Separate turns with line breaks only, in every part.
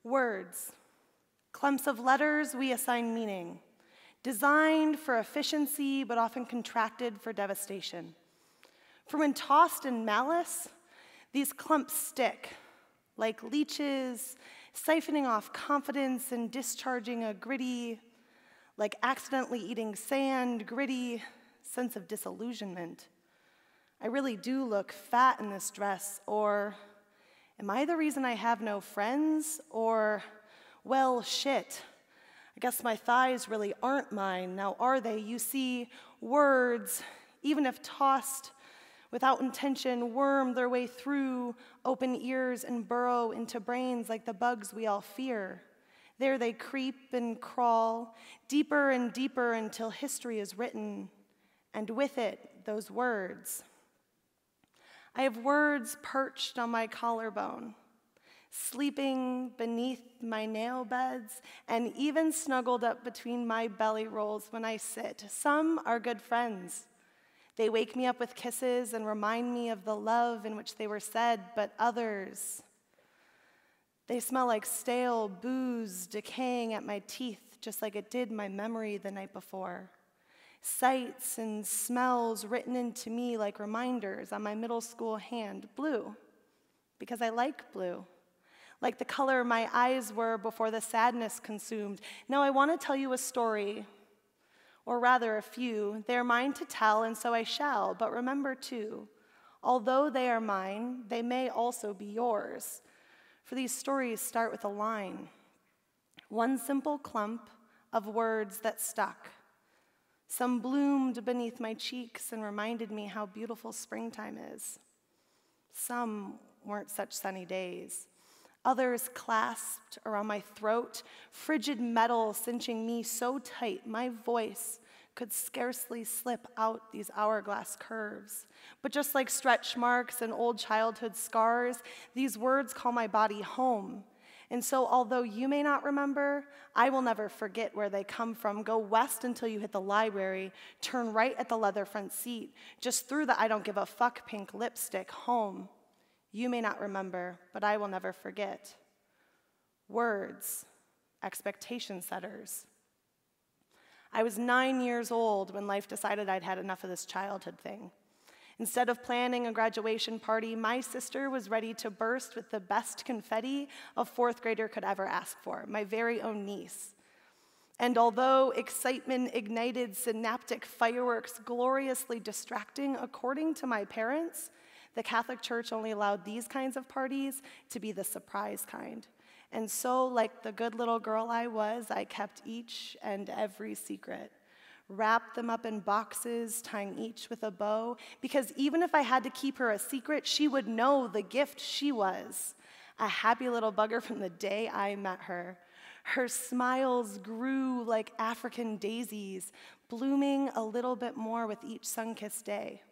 Words, clumps of letters we assign meaning, designed for efficiency but often contracted for devastation. For when tossed in malice, these clumps stick, like leeches, siphoning off confidence and discharging a gritty, like accidentally eating sand, gritty sense of disillusionment. I really do look fat in this dress, or am I the reason I have no friends? Or, well, shit, I guess my thighs really aren't mine, now are they? You see, words, even if tossed without intention, worm their way through open ears and burrow into brains like the bugs we all fear. There they creep and crawl, deeper and deeper until history is written, and with it, those words. I have words perched on my collarbone, sleeping beneath my nail beds, and even snuggled up between my belly rolls when I sit. Some are good friends. They wake me up with kisses and remind me of the love in which they were said, but others, they smell like stale booze decaying at my teeth, just like it did my memory the night before. Sights and smells written into me like reminders on my middle school hand. Blue, because I like blue. Like the color my eyes were before the sadness consumed. Now I want to tell you a story, or rather a few. They are mine to tell, and so I shall. But remember too, although they are mine, they may also be yours. For these stories start with a line. One simple clump of words that stuck. Some bloomed beneath my cheeks and reminded me how beautiful springtime is. Some weren't such sunny days. Others clasped around my throat, frigid metal cinching me so tight my voice could scarcely slip out these hourglass curves. But just like stretch marks and old childhood scars, these words call my body home. And so although you may not remember, I will never forget where they come from. Go west until you hit the library, turn right at the leather front seat, just through the I don't give a fuck pink lipstick, home. You may not remember, but I will never forget. Words, expectation setters. I was 9 years old when life decided I'd had enough of this childhood thing. Instead of planning a graduation party, my sister was ready to burst with the best confetti a fourth grader could ever ask for, my very own niece. And although excitement ignited synaptic fireworks gloriously distracting, according to my parents, the Catholic Church only allowed these kinds of parties to be the surprise kind. And so, like the good little girl I was, I kept each and every secret, wrapped them up in boxes, tying each with a bow, because even if I had to keep her a secret, she would know the gift she was. A happy little bugger from the day I met her. Her smiles grew like African daisies, blooming a little bit more with each sun-kissed day.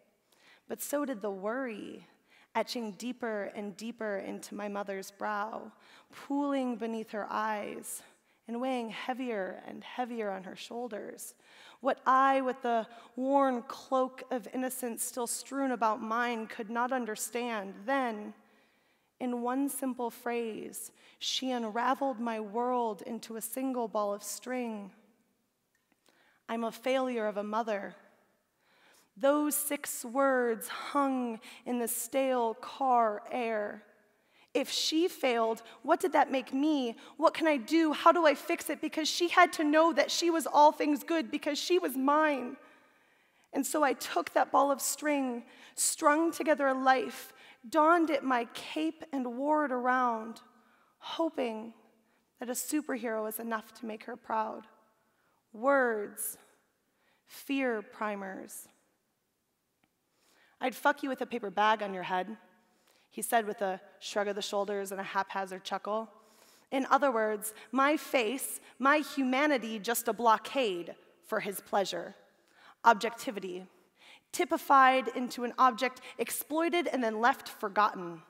But so did the worry, etching deeper and deeper into my mother's brow, pooling beneath her eyes, and weighing heavier and heavier on her shoulders. What I, with the worn cloak of innocence still strewn about mine, could not understand, then, in one simple phrase, she unraveled my world into a single ball of string. I'm a failure of a mother. Those 6 words hung in the stale car air. If she failed, what did that make me? What can I do? How do I fix it? Because she had to know that she was all things good because she was mine. And so I took that ball of string, strung together a life, donned it my cape and wore it around, hoping that a superhero was enough to make her proud. Words, fear primers. I'd fuck you with a paper bag on your head, he said with a shrug of the shoulders and a haphazard chuckle. In other words, my face, my humanity, just a blockade for his pleasure. Objectivity, typified into an object exploited and then left forgotten.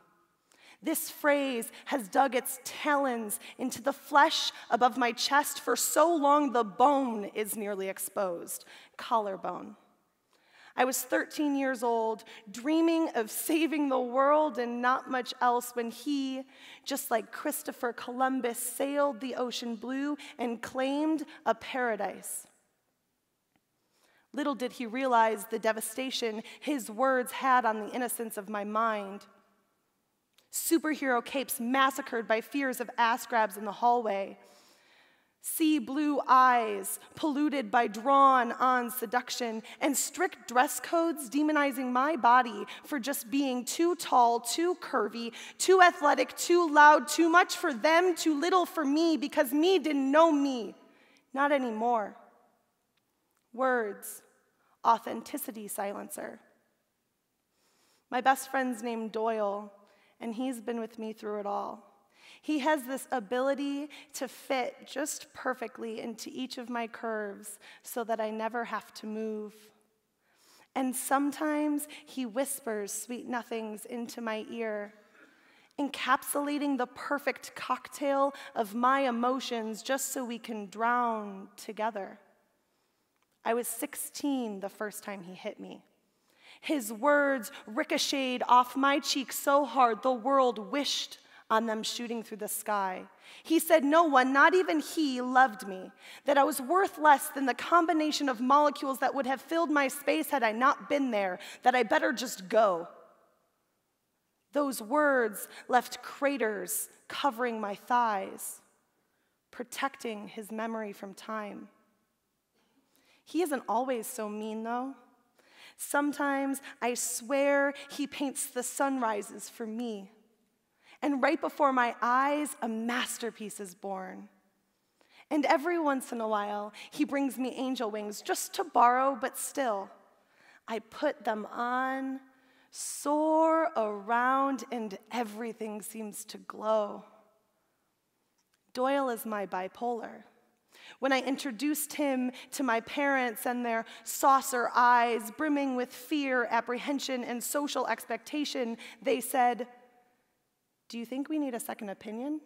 This phrase has dug its talons into the flesh above my chest for so long the bone is nearly exposed, collarbone. I was 13 years old, dreaming of saving the world and not much else when he, just like Christopher Columbus, sailed the ocean blue and claimed a paradise. Little did he realize the devastation his words had on the innocence of my mind. Superhero capes massacred by fears of ass grabs in the hallway. Sea blue eyes polluted by drawn-on seduction, and strict dress codes demonizing my body for just being too tall, too curvy, too athletic, too loud, too much for them, too little for me, because me didn't know me. Not anymore. Words, authenticity silencer. My best friend's named Doyle, and he's been with me through it all. He has this ability to fit just perfectly into each of my curves so that I never have to move. And sometimes he whispers sweet nothings into my ear, encapsulating the perfect cocktail of my emotions just so we can drown together. I was 16 the first time he hit me. His words ricocheted off my cheek so hard the world wished on them shooting through the sky. He said no one, not even he, loved me, that I was worth less than the combination of molecules that would have filled my space had I not been there, that I better just go. Those words left craters covering my thighs, protecting his memory from time. He isn't always so mean, though. Sometimes I swear he paints the sunrises for me. And right before my eyes, a masterpiece is born. And every once in a while, he brings me angel wings just to borrow, but still. I put them on, soar around, and everything seems to glow. Doyle is my bipolar. When I introduced him to my parents and their saucer eyes brimming with fear, apprehension, and social expectation, they said, "Do you think we need a second opinion?"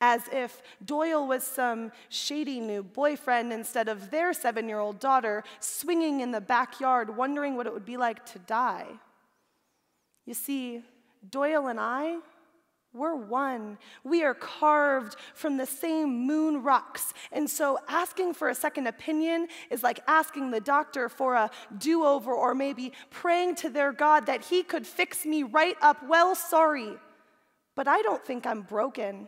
As if Doyle was some shady new boyfriend instead of their 7-year-old daughter swinging in the backyard wondering what it would be like to die. You see, Doyle and I, we're one. We are carved from the same moon rocks, and so asking for a second opinion is like asking the doctor for a do-over or maybe praying to their God that he could fix me right up. Well, sorry, but I don't think I'm broken.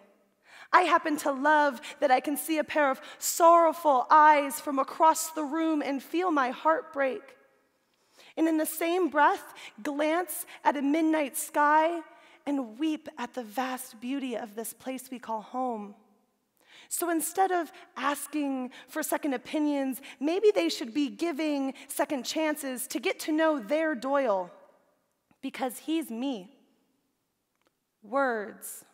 I happen to love that I can see a pair of sorrowful eyes from across the room and feel my heart break. And in the same breath, glance at a midnight sky and weep at the vast beauty of this place we call home. So instead of asking for second opinions, maybe they should be giving second chances to get to know their Doyle, because he's me. Words.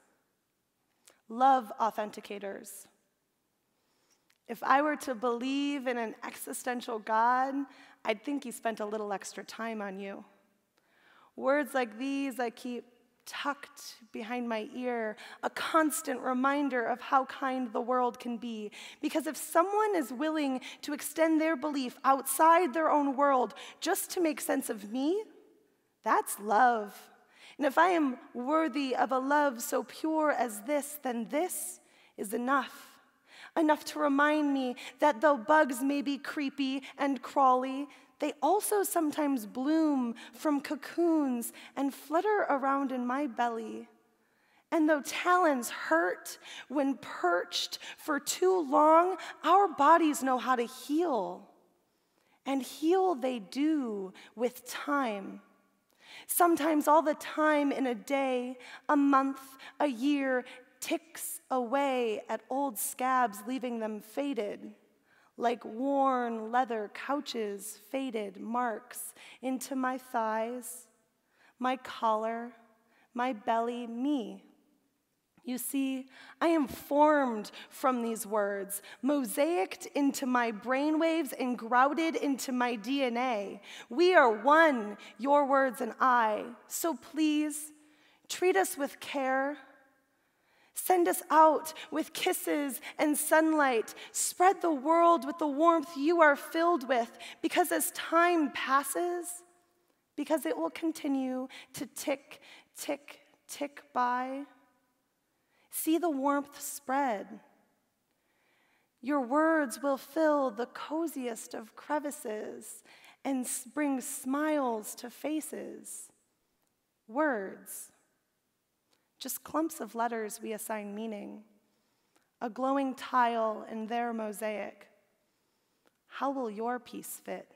Love authenticators. If I were to believe in an existential God, I'd think he spent a little extra time on you. Words like these I keep tucked behind my ear, a constant reminder of how kind the world can be. Because if someone is willing to extend their belief outside their own world just to make sense of me, that's love. And if I am worthy of a love so pure as this, then this is enough. Enough to remind me that though bugs may be creepy and crawly, they also sometimes bloom from cocoons and flutter around in my belly. And though talons hurt when perched for too long, our bodies know how to heal. And heal they do with time. Sometimes all the time in a day, a month, a year, ticks away at old scabs, leaving them faded, like worn leather couches, faded marks into my thighs, my collar, my belly, me. You see, I am formed from these words, mosaicked into my brainwaves and grouted into my DNA. We are one, your words and I. So please, treat us with care. Send us out with kisses and sunlight. Spread the world with the warmth you are filled with, because as time passes, because it will continue to tick, tick, tick by, see the warmth spread. Your words will fill the coziest of crevices and bring smiles to faces. Words, just clumps of letters we assign meaning, a glowing tile in their mosaic. How will your piece fit?